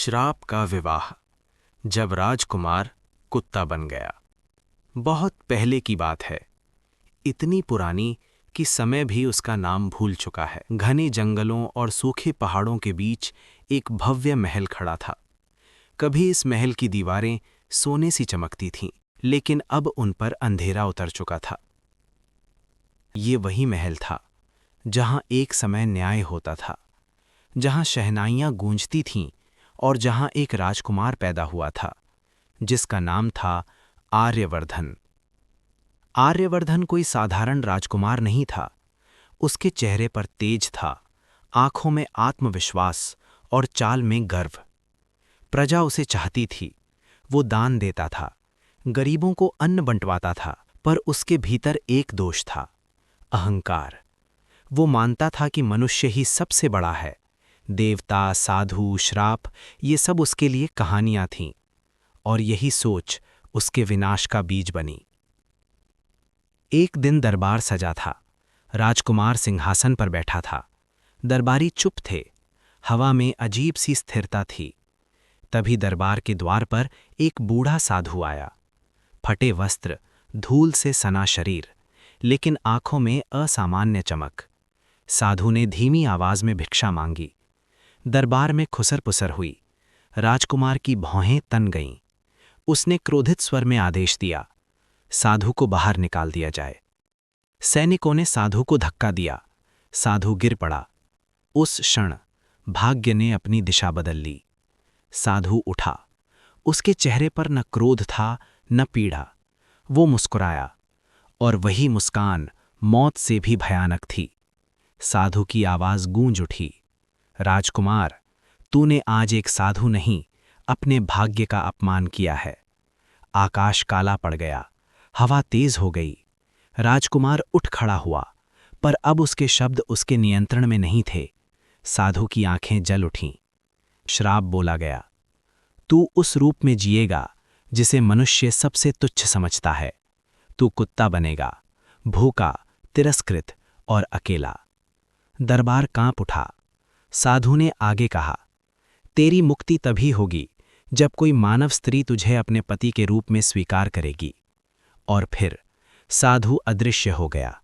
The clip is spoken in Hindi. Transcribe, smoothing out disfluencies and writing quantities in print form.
श्राप का विवाह। जब राजकुमार कुत्ता बन गया। बहुत पहले की बात है, इतनी पुरानी कि समय भी उसका नाम भूल चुका है। घने जंगलों और सूखे पहाड़ों के बीच एक भव्य महल खड़ा था। कभी इस महल की दीवारें सोने सी चमकती थीं, लेकिन अब उन पर अंधेरा उतर चुका था। ये वही महल था जहां एक समय न्याय होता था, जहां शहनाइयां गूंजती थीं और जहां एक राजकुमार पैदा हुआ था जिसका नाम था आर्यवर्धन। आर्यवर्धन कोई साधारण राजकुमार नहीं था। उसके चेहरे पर तेज था, आंखों में आत्मविश्वास और चाल में गर्व। प्रजा उसे चाहती थी। वो दान देता था, गरीबों को अन्न बंटवाता था, पर उसके भीतर एक दोष था, अहंकार। वो मानता था कि मनुष्य ही सबसे बड़ा है। देवता, साधु, श्राप, ये सब उसके लिए कहानियां थीं, और यही सोच उसके विनाश का बीज बनी। एक दिन दरबार सजा था। राजकुमार सिंहासन पर बैठा था। दरबारी चुप थे। हवा में अजीब सी स्थिरता थी। तभी दरबार के द्वार पर एक बूढ़ा साधु आया। फटे वस्त्र, धूल से सना शरीर, लेकिन आंखों में असामान्य चमक। साधु ने धीमी आवाज में भिक्षा मांगी। दरबार में खुसर-पुसर हुई। राजकुमार की भौहें तन गईं। उसने क्रोधित स्वर में आदेश दिया, साधु को बाहर निकाल दिया जाए। सैनिकों ने साधु को धक्का दिया। साधु गिर पड़ा। उस क्षण भाग्य ने अपनी दिशा बदल ली। साधु उठा। उसके चेहरे पर न क्रोध था न पीड़ा। वो मुस्कुराया, और वही मुस्कान मौत से भी भयानक थी। साधु की आवाज गूंज उठी, राजकुमार, तूने आज एक साधु नहीं, अपने भाग्य का अपमान किया है। आकाश काला पड़ गया। हवा तेज हो गई। राजकुमार उठ खड़ा हुआ, पर अब उसके शब्द उसके नियंत्रण में नहीं थे। साधु की आंखें जल उठीं। श्राप बोला गया, तू उस रूप में जिएगा जिसे मनुष्य सबसे तुच्छ समझता है। तू कुत्ता बनेगा, भूखा, तिरस्कृत और अकेला। दरबार कांप उठा। साधु ने आगे कहा, तेरी मुक्ति तभी होगी जब कोई मानव स्त्री तुझे अपने पति के रूप में स्वीकार करेगी। और फिर साधु अदृश्य हो गया।